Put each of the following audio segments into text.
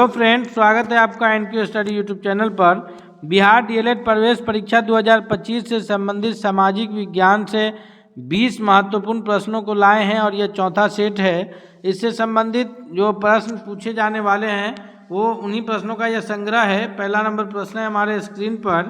तो फ्रेंड्स, स्वागत है आपका एनक्यू स्टडी यूट्यूब चैनल पर। बिहार डीएलएड प्रवेश परीक्षा 2025 से संबंधित सामाजिक विज्ञान से 20 महत्वपूर्ण प्रश्नों को लाए हैं और यह चौथा सेट है। इससे संबंधित जो प्रश्न पूछे जाने वाले हैं वो उन्हीं प्रश्नों का यह संग्रह है। पहला नंबर प्रश्न है हमारे स्क्रीन पर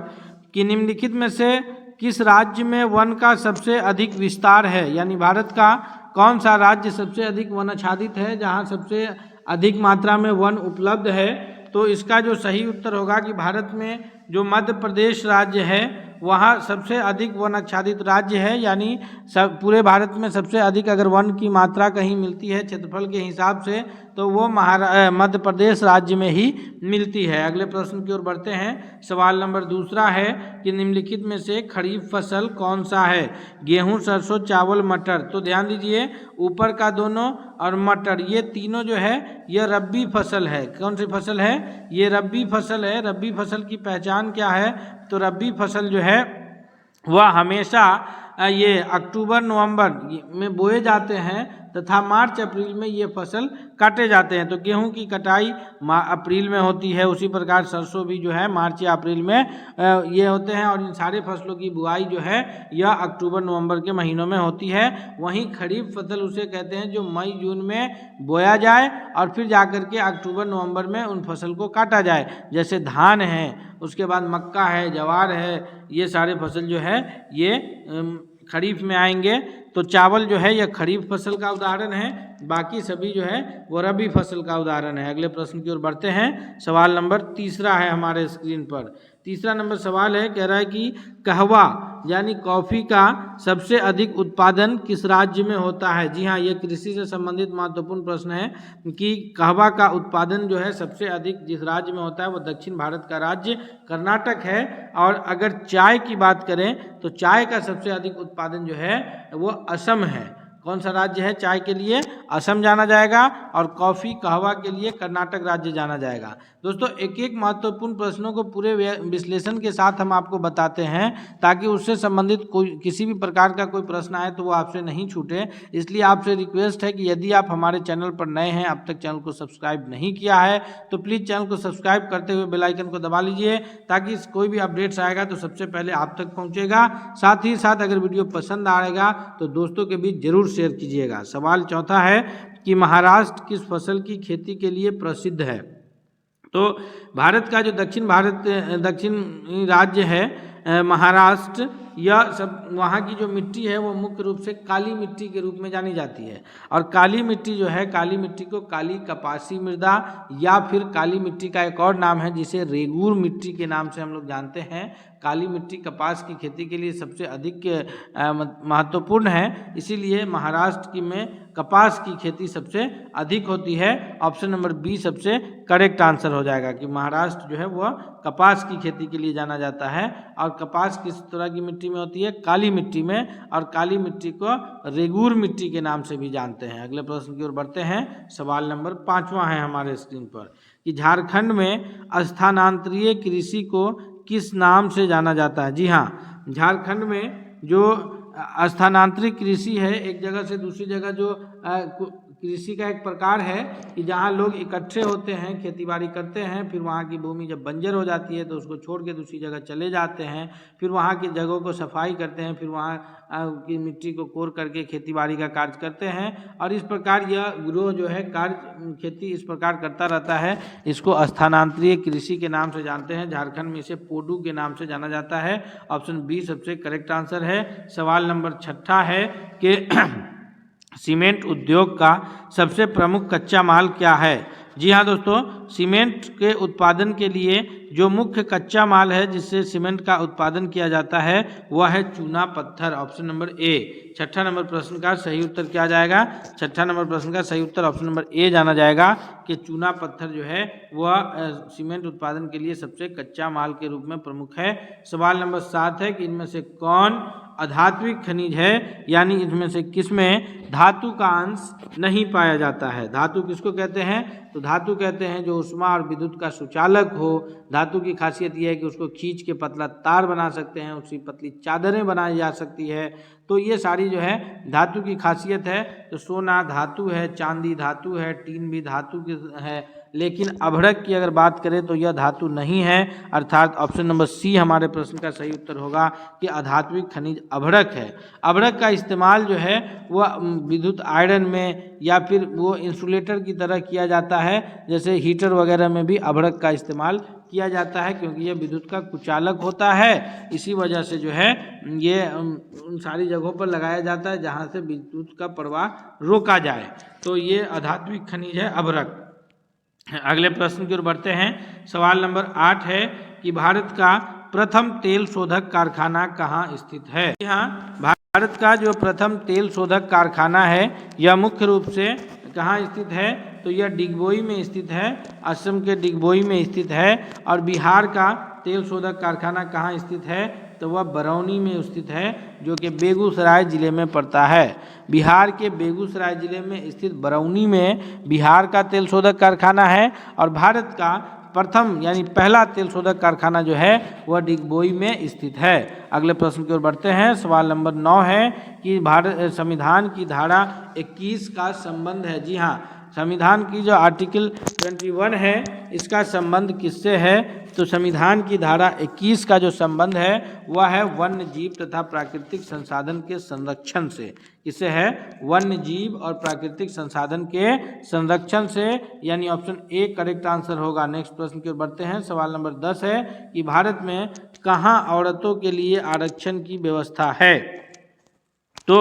कि निम्नलिखित में से किस राज्य में वन का सबसे अधिक विस्तार है, यानी भारत का कौन सा राज्य सबसे अधिक वनाच्छादित है, जहाँ सबसे अधिक मात्रा में वन उपलब्ध है। तो इसका जो सही उत्तर होगा कि भारत में जो मध्य प्रदेश राज्य है वहाँ सबसे अधिक वन आच्छादित राज्य है, यानी पूरे भारत में सबसे अधिक अगर वन की मात्रा कहीं मिलती है क्षेत्रफल के हिसाब से तो वो मध्य प्रदेश राज्य में ही मिलती है। अगले प्रश्न की ओर बढ़ते हैं। सवाल नंबर दूसरा है कि निम्नलिखित में से खरीफ फसल कौन सा है? गेहूं, सरसों, चावल, मटर। तो ध्यान दीजिए, ऊपर का दोनों और मटर ये तीनों जो है यह रब्बी फसल है। कौन सी फसल है? ये रब्बी फसल है। रब्बी फसल की पहचान क्या है? तो रब्बी फसल जो है वह हमेशा ये अक्टूबर नवंबर में बोए जाते हैं तथा मार्च अप्रैल में ये फसल काटे जाते हैं। तो गेहूं की कटाई अप्रैल में होती है, उसी प्रकार सरसों भी जो है मार्च या अप्रैल में ये होते हैं, और इन सारे फसलों की बुआई जो है यह अक्टूबर नवंबर के महीनों में होती है। वहीं खरीफ फसल उसे कहते हैं जो मई जून में बोया जाए और फिर जाकर के अक्टूबर नवंबर में उन फसल को काटा जाए। जैसे धान है, उसके बाद मक्का है, ज्वार है, ये सारे फसल जो है ये खरीफ में आएंगे। तो चावल जो है यह खरीफ फसल का उदाहरण है, बाकी सभी जो है वो रबी फसल का उदाहरण है। अगले प्रश्न की ओर बढ़ते हैं। सवाल नंबर तीसरा है हमारे स्क्रीन पर। तीसरा नंबर सवाल है, कह रहा है कि कहवा यानी कॉफ़ी का सबसे अधिक उत्पादन किस राज्य में होता है? जी हाँ, ये कृषि से संबंधित महत्वपूर्ण प्रश्न है कि कहवा का उत्पादन जो है सबसे अधिक जिस राज्य में होता है वो दक्षिण भारत का राज्य कर्नाटक है। और अगर चाय की बात करें तो चाय का सबसे अधिक उत्पादन जो है वो असम है। कौन सा राज्य है चाय के लिए? असम जाना जाएगा, और कॉफ़ी कहवा के लिए कर्नाटक राज्य जाना जाएगा। दोस्तों, एक एक महत्वपूर्ण प्रश्नों को पूरे विश्लेषण के साथ हम आपको बताते हैं ताकि उससे संबंधित कोई किसी भी प्रकार का कोई प्रश्न आए तो वो आपसे नहीं छूटे। इसलिए आपसे रिक्वेस्ट है कि यदि आप हमारे चैनल पर नए हैं, अब तक चैनल को सब्सक्राइब नहीं किया है, तो प्लीज़ चैनल को सब्सक्राइब करते हुए बेल आइकन को दबा लीजिए ताकि कोई भी अपडेट्स आएगा तो सबसे पहले आप तक पहुँचेगा। साथ ही साथ अगर वीडियो पसंद आएगा तो दोस्तों के बीच जरूर शेयर कीजिएगा। सवाल चौथा है कि महाराष्ट्र किस फसल की खेती के लिए प्रसिद्ध है? तो भारत का जो दक्षिण राज्य है महाराष्ट्र, यह सब वहाँ की जो मिट्टी है वो मुख्य रूप से काली मिट्टी के रूप में जानी जाती है। और काली मिट्टी जो है, काली मिट्टी को काली कपासी मृदा या फिर काली मिट्टी का एक और नाम है जिसे रेगूर मिट्टी के नाम से हम लोग जानते हैं। काली मिट्टी कपास की खेती के लिए सबसे अधिक महत्वपूर्ण है, इसीलिए महाराष्ट्र की में कपास की खेती सबसे अधिक होती है। ऑप्शन नंबर बी सबसे करेक्ट आंसर हो जाएगा कि महाराष्ट्र जो है वह कपास की खेती के लिए जाना जाता है। और कपास किस तरह की मिट्टी में होती है? काली मिट्टी में, और काली मिट्टी को रेगूर मिट्टी के नाम से भी जानते हैं। अगले प्रश्न की ओर बढ़ते हैं। सवाल नंबर 5वां है हमारे स्क्रीन पर कि झारखंड में स्थानांतरीय कृषि को किस नाम से जाना जाता है? जी हाँ, झारखंड में जो स्थानांतरित कृषि है, एक जगह से दूसरी जगह जो कृषि का एक प्रकार है कि जहाँ लोग इकट्ठे होते हैं, खेतीबाड़ी करते हैं, फिर वहाँ की भूमि जब बंजर हो जाती है तो उसको छोड़ के दूसरी जगह चले जाते हैं, फिर वहाँ की जगहों को सफाई करते हैं, फिर वहाँ की मिट्टी को कोर करके खेतीबाड़ी का कार्य करते हैं। और इस प्रकार यह ग्रोह जो है कार्य खेती इस प्रकार करता रहता है। इसको स्थानांतरीय कृषि के नाम से जानते हैं। झारखंड में इसे पोडू के नाम से जाना जाता है। ऑप्शन बी सबसे करेक्ट आंसर है। सवाल नंबर 6 है कि सीमेंट उद्योग का सबसे प्रमुख कच्चा माल क्या है? जी हाँ दोस्तों, सीमेंट के उत्पादन के लिए जो मुख्य कच्चा माल है जिससे सीमेंट का उत्पादन किया जाता है वह है चूना पत्थर। Option number A. 6 नंबर प्रश्न का सही उत्तर क्या जाएगा? 6 नंबर प्रश्न का सही उत्तर ऑप्शन नंबर ए जाना जाएगा कि चूना पत्थर जो है वह सीमेंट उत्पादन के लिए सबसे कच्चा माल के रूप में प्रमुख है। सवाल नंबर 7 है कि इनमें से कौन अधात्विक खनिज है, यानी इनमें से किसमें धातु का अंश नहीं पाया जाता है? धातु किसको कहते हैं? तो धातु कहते हैं जो ऊष्मा और विद्युत का सुचालक हो। धातु की खासियत यह है कि उसको खींच के पतला तार बना सकते हैं, उसकी पतली चादरें बनाई जा सकती है। तो ये सारी जो है धातु की खासियत है। तो सोना धातु है, चांदी धातु है, टीन भी धातु की है, लेकिन अभ्रक की अगर बात करें तो यह धातु नहीं है, अर्थात ऑप्शन नंबर सी हमारे प्रश्न का सही उत्तर होगा कि अधात्विक खनिज अभ्रक है। अभ्रक का इस्तेमाल जो है वह विद्युत आयरन में या फिर वो इंसुलेटर की तरह किया जाता है, जैसे हीटर वगैरह में भी अभ्रक का इस्तेमाल किया जाता है, क्योंकि यह विद्युत का कुचालक होता है। इसी वजह से जो है ये उन सारी जगहों पर लगाया जाता है जहां से विद्युत का प्रवाह रोका जाए। तो ये अधात्विक खनिज है अभ्रक। अगले प्रश्न की ओर बढ़ते हैं। सवाल नंबर 8 है कि भारत का प्रथम तेल शोधक कारखाना कहाँ स्थित है? हाँ, भारत का जो प्रथम तेल शोधक कारखाना है यह मुख्य रूप से कहाँ स्थित है? तो यह डिगबोई में स्थित है, असम के डिगबोई में स्थित है। और बिहार का तेल शोधक कारखाना कहाँ स्थित है? तो वह बरौनी में स्थित है, जो कि बेगूसराय जिले में पड़ता है। बिहार के बेगूसराय जिले में स्थित बरौनी में बिहार का तेल शोधक कारखाना है। और भारत का प्रथम यानी पहला तेल शोधक कारखाना जो है वह डिगबोई में स्थित है। अगले प्रश्न की ओर बढ़ते हैं। सवाल नंबर 9 है कि भारत संविधान की धारा 21 का संबंध है। जी हाँ, संविधान की जो आर्टिकल 21 है इसका संबंध किससे है? तो संविधान की धारा 21 का जो संबंध है वह है वन्य जीव तथा प्राकृतिक संसाधन के संरक्षण से। किससे है? वन्य जीव और प्राकृतिक संसाधन के संरक्षण से, यानी ऑप्शन ए करेक्ट आंसर होगा। नेक्स्ट प्रश्न की ओर बढ़ते हैं। सवाल नंबर 10 है कि भारत में कहाँ औरतों के लिए आरक्षण की व्यवस्था है? तो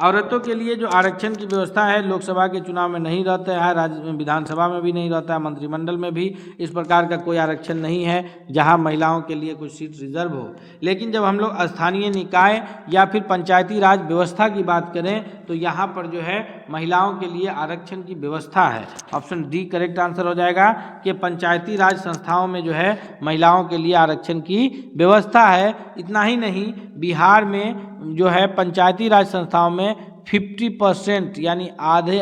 औरतों के लिए जो आरक्षण की व्यवस्था है, लोकसभा के चुनाव में नहीं रहता है, राज्य विधानसभा में भी नहीं रहता है, मंत्रिमंडल में भी इस प्रकार का कोई आरक्षण नहीं है जहां महिलाओं के लिए कुछ सीट रिजर्व हो। लेकिन जब हम लोग स्थानीय निकाय या फिर पंचायती राज व्यवस्था की बात करें तो यहाँ पर जो है महिलाओं के लिए आरक्षण की व्यवस्था है। ऑप्शन डी करेक्ट आंसर हो जाएगा कि पंचायती राज संस्थाओं में जो है महिलाओं के लिए आरक्षण की व्यवस्था है। इतना ही नहीं, बिहार में जो है पंचायती राज संस्थाओं में 50% यानी आधे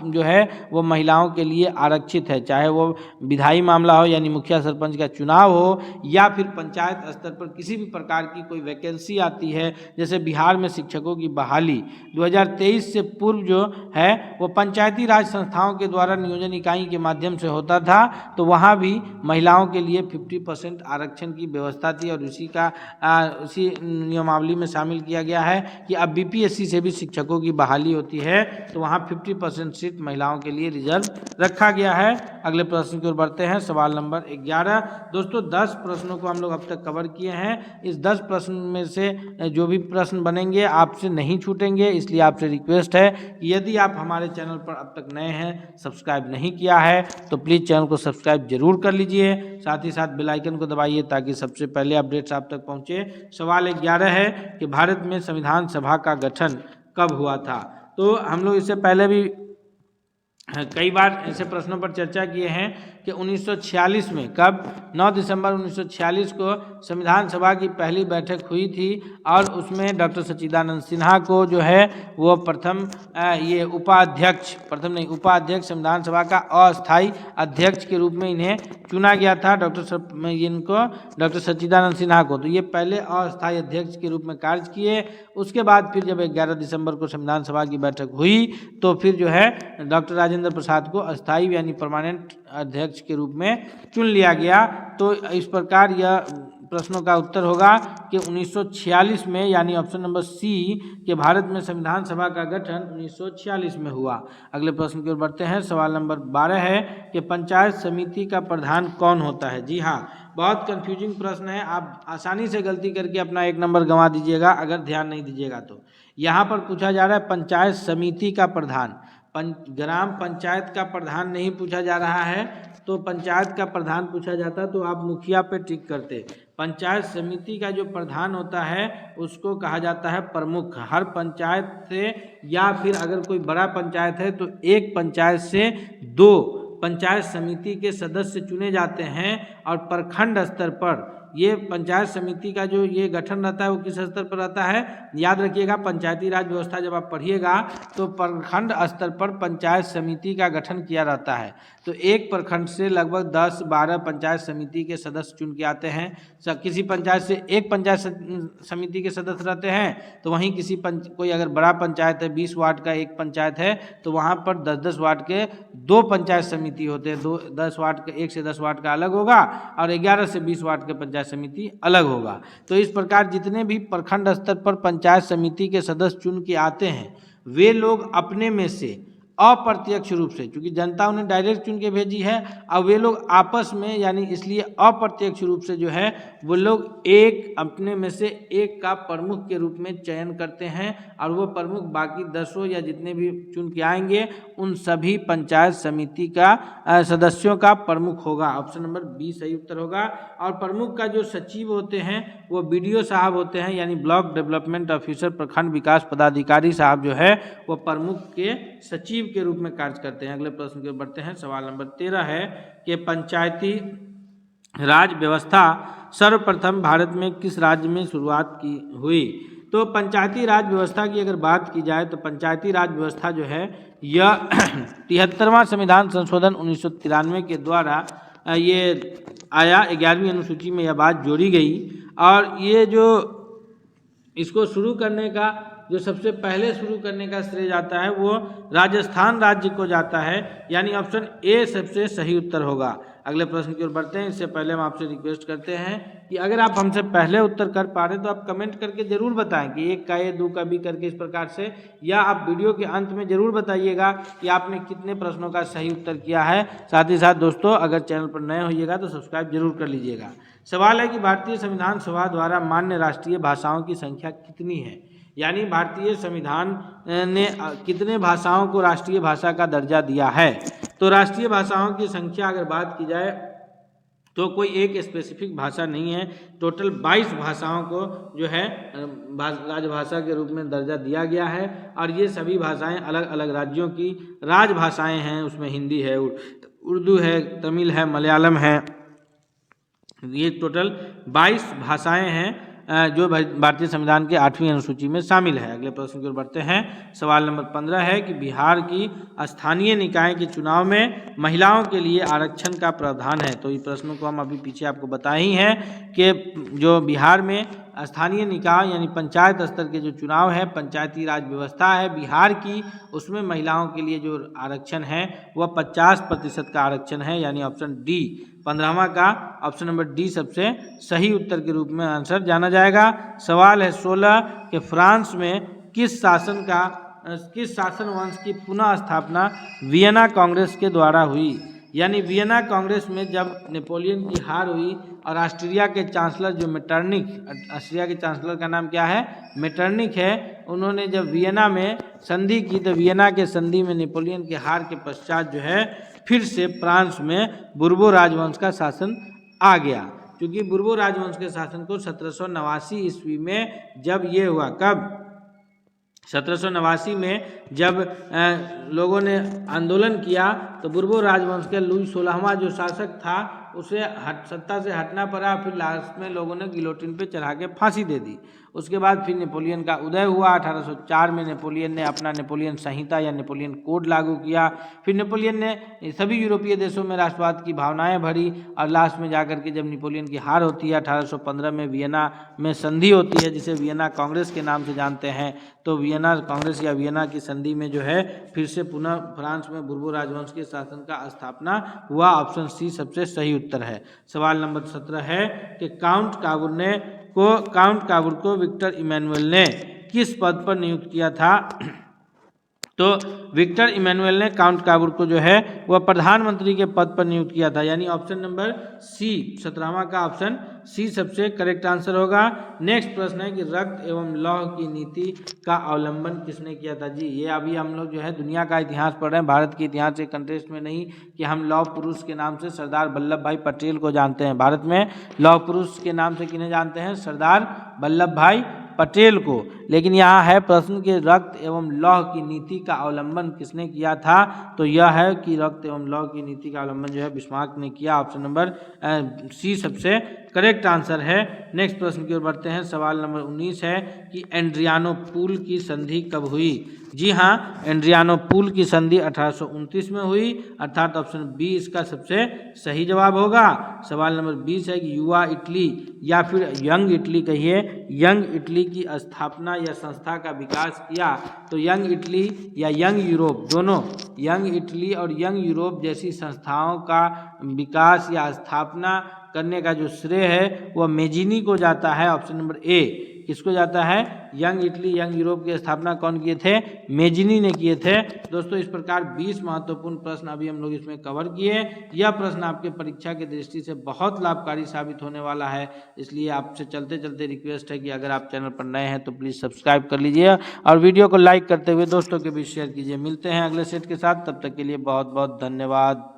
जो है वो महिलाओं के लिए आरक्षित है, चाहे वो विधायी मामला हो यानी मुखिया सरपंच का चुनाव हो या फिर पंचायत स्तर पर किसी भी प्रकार की कोई वैकेंसी आती है। जैसे बिहार में शिक्षकों की बहाली 2023 से पूर्व जो है वो पंचायती राज संस्थाओं के द्वारा नियोजन इकाई के माध्यम से होता था, तो वहाँ भी महिलाओं के लिए 50% आरक्षण की व्यवस्था थी और उसी नियमावली में शामिल किया गया है कि अब बीपीएससी से भी शिक्षकों की बहाली होती है तो वहां 50% सीट महिलाओं के लिए रिजर्व रखा गया है। अगले प्रश्न की ओर बढ़ते हैं। सवाल नंबर 11। दोस्तों 10 प्रश्नों को हम लोग अब तक कवर किए हैं। इस 10 प्रश्न में से जो भी प्रश्न बनेंगे आपसे नहीं छूटेंगे, इसलिए आपसे रिक्वेस्ट है कि यदि आप हमारे चैनल पर अब तक नए हैं, सब्सक्राइब नहीं किया है तो प्लीज़ चैनल को सब्सक्राइब जरूर कर लीजिए, साथ ही साथ बेल आइकन को दबाइए ताकि सबसे पहले अपडेट्स आप तक पहुँचे। सवाल 11 है कि भारत में संविधान सभा का गठन कब हुआ था? तो हम लोग इससे पहले भी कई बार ऐसे प्रश्नों पर चर्चा किए हैं कि 1946 में, कब? 9 दिसंबर 1946 को संविधान सभा की पहली बैठक हुई थी और उसमें डॉक्टर सच्चिदानंद सिन्हा को जो है वो उपाध्यक्ष संविधान सभा का अस्थाई अध्यक्ष के रूप में इन्हें चुना गया था, डॉक्टर सच्चिदानंद सिन्हा को। तो ये पहले अस्थाई अध्यक्ष के रूप में कार्य किए। उसके बाद फिर जब 11 दिसंबर को संविधान सभा की बैठक हुई तो फिर जो है डॉक्टर राजेंद्र प्रसाद को अस्थाई यानी परमानेंट अध्यक्ष के रूप में चुन लिया गया। तो इस प्रकार यह प्रश्नों का उत्तर होगा कि 1946 में, यानी ऑप्शन नंबर सी कि भारत में संविधान सभा का गठन 1946 में हुआ। अगले प्रश्न की ओर बढ़ते हैं। सवाल नंबर 12 है कि पंचायत समिति का प्रधान कौन होता है? जी हाँ, बहुत कंफ्यूजिंग प्रश्न है, आप आसानी से गलती करके अपना 1 नंबर गंवा दीजिएगा अगर ध्यान नहीं दीजिएगा तो। यहाँ पर पूछा जा रहा है पंचायत समिति का प्रधान, ग्राम पंचायत का प्रधान नहीं पूछा जा रहा है। तो पंचायत का प्रधान पूछा जाता तो आप मुखिया पे टिक करते। पंचायत समिति का जो प्रधान होता है उसको कहा जाता है प्रमुख। हर पंचायत से या फिर अगर कोई बड़ा पंचायत है तो एक पंचायत से 2 पंचायत समिति के सदस्य चुने जाते हैं और प्रखंड स्तर पर ये पंचायत समिति का जो ये गठन रहता है वो किस स्तर पर रहता है? याद रखिएगा, पंचायती राज व्यवस्था जब आप पढ़िएगा तो प्रखंड स्तर पर पंचायत समिति का गठन किया रहता है। तो एक प्रखंड से लगभग 10-12 पंचायत समिति के सदस्य चुन के आते हैं। किसी पंचायत से एक पंचायत समिति के सदस्य रहते हैं, तो वहीं किसी कोई अगर बड़ा पंचायत है, 20 वार्ड का एक पंचायत है, तो वहाँ पर 10-10 वार्ड के 2 पंचायत समिति होते हैं। 10 वार्ड का, 1 से 10 वार्ड का अलग होगा और 11 से 20 वार्ड के पंचायत समिति अलग होगा। तो इस प्रकार जितने भी प्रखंड स्तर पर पंचायत समिति के सदस्य चुन के आते हैं, वे लोग अपने में से अप्रत्यक्ष रूप से, क्योंकि जनता उन्हें डायरेक्ट चुन के भेजी है, अब वे लोग आपस में, यानी इसलिए अप्रत्यक्ष रूप से जो है वो लोग एक अपने में से एक का प्रमुख के रूप में चयन करते हैं और वो प्रमुख बाकी 10 या जितने भी चुन के आएंगे उन सभी पंचायत समिति का सदस्यों का प्रमुख होगा। ऑप्शन नंबर बी सही उत्तर होगा। और प्रमुख का जो सचिव होते हैं वो BDO साहब होते हैं, यानी ब्लॉक डेवलपमेंट ऑफिसर, प्रखंड विकास पदाधिकारी साहब जो है वो प्रमुख के सचिव के रूप में कार्य करते हैं। अगले प्रश्न की ओर बढ़ते हैं। सवाल नंबर 13 है कि पंचायती राज व्यवस्था सर्वप्रथम भारत में किस राज्य में शुरुआत की हुई? तो पंचायती राज व्यवस्था की अगर बात की जाए तो पंचायती राज व्यवस्था जो है यह 73वां संविधान संशोधन 1993 के द्वारा ये आया। 11वीं अनुसूची में यह बात जोड़ी गई और ये जो इसको शुरू करने का जो सबसे पहले शुरू करने का श्रेय जाता है वो राजस्थान राज्य को जाता है, यानी ऑप्शन ए सबसे सही उत्तर होगा। अगले प्रश्न की ओर बढ़ते हैं। इससे पहले हम आपसे रिक्वेस्ट करते हैं कि अगर आप हमसे पहले उत्तर कर पा रहे तो आप कमेंट करके ज़रूर बताएं कि 1 का ए, 2 का बी करके इस प्रकार से, या आप वीडियो के अंत में ज़रूर बताइएगा कि आपने कितने प्रश्नों का सही उत्तर किया है। साथ ही साथ दोस्तों, अगर चैनल पर नए होइएगा तो सब्सक्राइब जरूर कर लीजिएगा। सवाल है कि भारतीय संविधान सभा द्वारा मान्य राष्ट्रीय भाषाओं की संख्या कितनी है? यानी भारतीय संविधान ने कितने भाषाओं को राष्ट्रीय भाषा का दर्जा दिया है? तो राष्ट्रीय भाषाओं की संख्या अगर बात की जाए तो कोई एक स्पेसिफिक भाषा नहीं है, टोटल 22 भाषाओं को जो है राजभाषा के रूप में दर्जा दिया गया है और ये सभी भाषाएं अलग अलग राज्यों की राजभाषाएं हैं। उसमें हिंदी है, उर्दू है, तमिल है, मलयालम है, ये टोटल 22 भाषाएं हैं जो भारतीय संविधान के 8वीं अनुसूची में शामिल है। अगले प्रश्न की ओर बढ़ते हैं। सवाल नंबर 15 है कि बिहार की स्थानीय निकाय के चुनाव में महिलाओं के लिए आरक्षण का प्रावधान है। तो ये प्रश्नों को हम अभी पीछे आपको बताए ही हैं कि जो बिहार में स्थानीय निकाय यानी पंचायत स्तर के जो चुनाव है, पंचायती राज व्यवस्था है बिहार की, उसमें महिलाओं के लिए जो आरक्षण है वह 50% का आरक्षण है, यानी ऑप्शन डी 15वां का ऑप्शन नंबर डी सबसे सही उत्तर के रूप में आंसर जाना जाएगा। सवाल है 16 कि फ्रांस में किस शासन वंश की पुनः स्थापना वियना कांग्रेस के द्वारा हुई? यानी वियना कांग्रेस में जब नेपोलियन की हार हुई और ऑस्ट्रिया के चांसलर जो मेटरनिक, ऑस्ट्रिया के चांसलर का नाम क्या है? मेटरनिक है, उन्होंने जब वियना में संधि की तो वियना के संधि में नेपोलियन के हार के पश्चात जो है फिर से फ्रांस में बुर्बो राजवंश का शासन आ गया। क्योंकि बुर्बो राजवंश के शासन को 1789 ईस्वी में जब ये हुआ, कब? 1789 में जब लोगों ने आंदोलन किया तो बुर्बो राजवंश के लुई 16वां जो शासक था उसे सत्ता से हटना पड़ा। फिर लास्ट में लोगों ने गिलोटिन पे चढ़ा के फांसी दे दी। उसके बाद फिर नेपोलियन का उदय हुआ। 1804 में नेपोलियन ने अपना नेपोलियन संहिता या नेपोलियन कोड लागू किया। फिर नेपोलियन ने सभी यूरोपीय देशों में राष्ट्रवाद की भावनाएं भरी और लास्ट में जाकर के जब नेपोलियन की हार होती है 1815 में वियना में संधि होती है, जिसे वियना कांग्रेस के नाम से जानते हैं। तो वियना कांग्रेस या वियना की संधि में जो है फिर से पुनः फ्रांस में बुर्बो राजवंश के शासन का स्थापना हुआ। ऑप्शन सी सबसे सही उत्तर है। सवाल नंबर 17 है कि काउंट काबूर को विक्टर इमैनुअल ने किस पद पर नियुक्त किया था? तो विक्टर इमैनुअल ने काउंट काबूर को जो है वह प्रधानमंत्री के पद पर नियुक्त किया था, यानी ऑप्शन नंबर सी 17वां का ऑप्शन सी सबसे करेक्ट आंसर होगा। नेक्स्ट प्रश्न है कि रक्त एवं लौह की नीति का अवलंबन किसने किया था? जी, ये अभी हम लोग जो है दुनिया का इतिहास पढ़ रहे हैं, भारत के इतिहास के कंटेस्ट में नहीं कि हम लौह पुरुष के नाम से सरदार वल्लभ भाई पटेल को जानते हैं। भारत में लौह पुरुष के नाम से किन्हें जानते हैं? सरदार वल्लभ भाई पटेल को। लेकिन यहाँ है प्रश्न कि रक्त एवं लौह की नीति का अवलंबन किसने किया था, तो यह है कि रक्त एवं लौह की नीति का अवलंबन जो है बिस्मार्क ने किया। ऑप्शन नंबर सी सबसे करेक्ट आंसर है। नेक्स्ट प्रश्न की ओर बढ़ते हैं। सवाल नंबर 19 है कि एड्रियानोपुल की संधि कब हुई। जी हाँ, एड्रियानोपुल की संधि 1829 में हुई, अर्थात ऑप्शन बी इसका सबसे सही जवाब होगा। सवाल नंबर 20 है कि युवा इटली या फिर यंग इटली कहिए, यंग इटली की स्थापना या संस्था का विकास किया। तो यंग इटली या यंग यूरोप, दोनों यंग इटली और यंग यूरोप जैसी संस्थाओं का विकास या स्थापना करने का जो श्रेय है वह मेजिनी को जाता है। ऑप्शन नंबर ए किसको जाता है, यंग इटली यंग यूरोप की स्थापना कौन किए थे, मेजिनी ने किए थे। दोस्तों इस प्रकार 20 महत्वपूर्ण प्रश्न अभी हम लोग इसमें कवर किए। यह प्रश्न आपके परीक्षा की दृष्टि से बहुत लाभकारी साबित होने वाला है, इसलिए आपसे चलते चलते रिक्वेस्ट है कि अगर आप चैनल पर नए हैं तो प्लीज़ सब्सक्राइब कर लीजिए और वीडियो को लाइक करते हुए दोस्तों के बीच शेयर कीजिए। मिलते हैं अगले सेट के साथ, तब तक के लिए बहुत बहुत धन्यवाद।